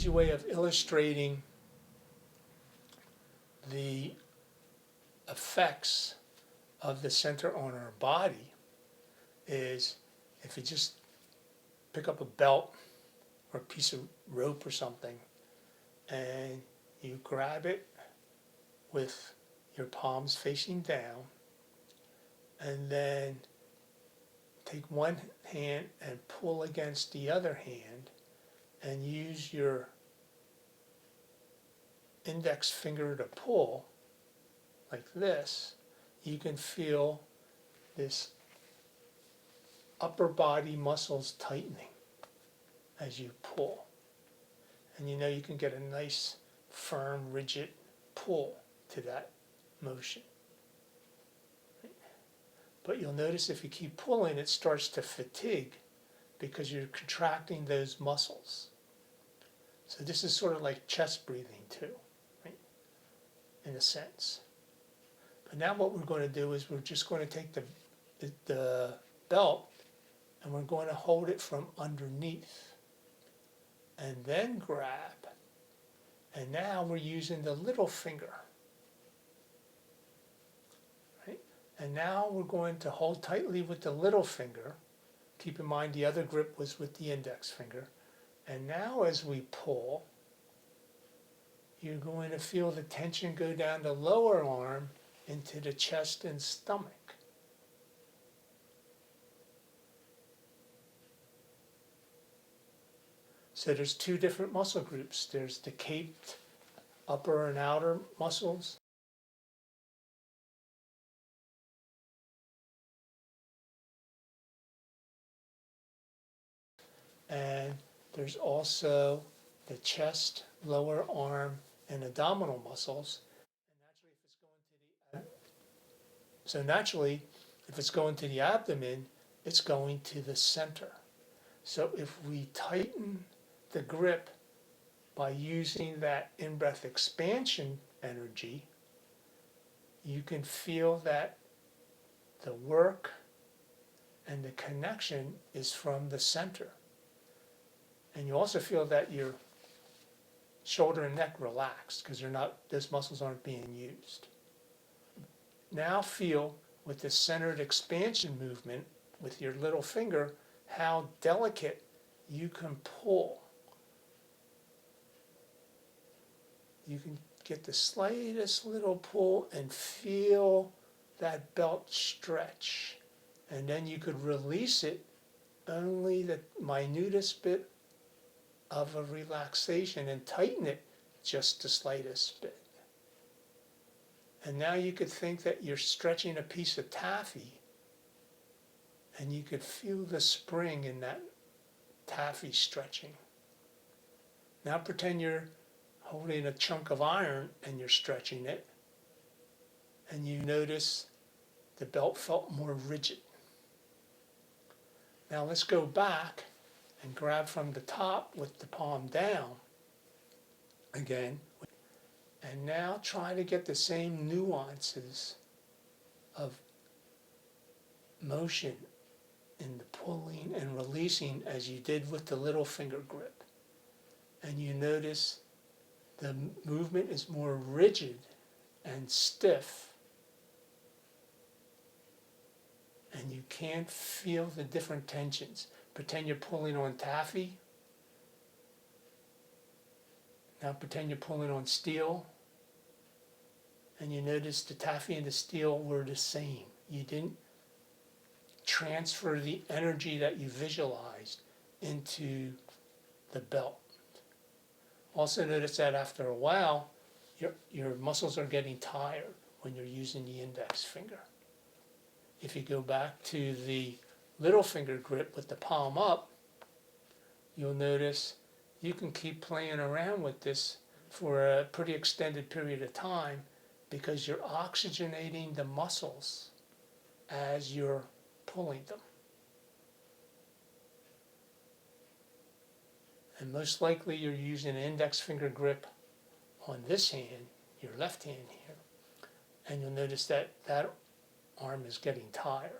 easy way of illustrating the effects of the center on our body is if you just pick up a belt or a piece of rope or something and you grab it with your palms facing down and then take one hand and pull against the other hand and use your index finger to pull like this, you can feel this upper body muscles tightening as you pull. And you know you can get a nice, firm, rigid pull to that motion. But you'll notice if you keep pulling, it starts to fatigue because you're contracting those muscles. So this is sort of like chest breathing too, right? In a sense. But now what we're going to do is we're just going to take the belt and we're going to hold it from underneath and then grab. And now we're using the little finger. Right? And now we're going to hold tightly with the little finger. Keep in mind the other grip was with the index finger. And now as we pull, you're going to feel the tension go down the lower arm into the chest and stomach. So there's two different muscle groups. There's the caped upper and outer muscles. And there's also the chest, lower arm, and abdominal muscles. So naturally, if it's going to the abdomen, it's going to the center. So if we tighten the grip by using that in-breath expansion energy, you can feel that the work and the connection is from the center. And you also feel that your shoulder and neck relax because those muscles aren't being used. Now feel with the centered expansion movement with your little finger how delicate you can pull. You can get the slightest little pull and feel that belt stretch. And then you could release it only the minutest bit of a relaxation and tighten it just the slightest bit. And now you could think that you're stretching a piece of taffy and you could feel the spring in that taffy stretching. Now pretend you're holding a chunk of iron and you're stretching it and you notice the belt felt more rigid. Now let's go back and grab from the top with the palm down again. And now try to get the same nuances of motion in the pulling and releasing as you did with the little finger grip. And you notice the movement is more rigid and stiff. And you can't feel the different tensions. Pretend you're pulling on taffy. Now pretend you're pulling on steel. And you notice the taffy and the steel were the same. You didn't transfer the energy that you visualized into the belt. Also notice that after a while, your muscles are getting tired when you're using the index finger. If you go back to the little finger grip with the palm up, you'll notice you can keep playing around with this for a pretty extended period of time because you're oxygenating the muscles as you're pulling them. And most likely you're using an index finger grip on this hand, your left hand here, and you'll notice that that arm is getting tired.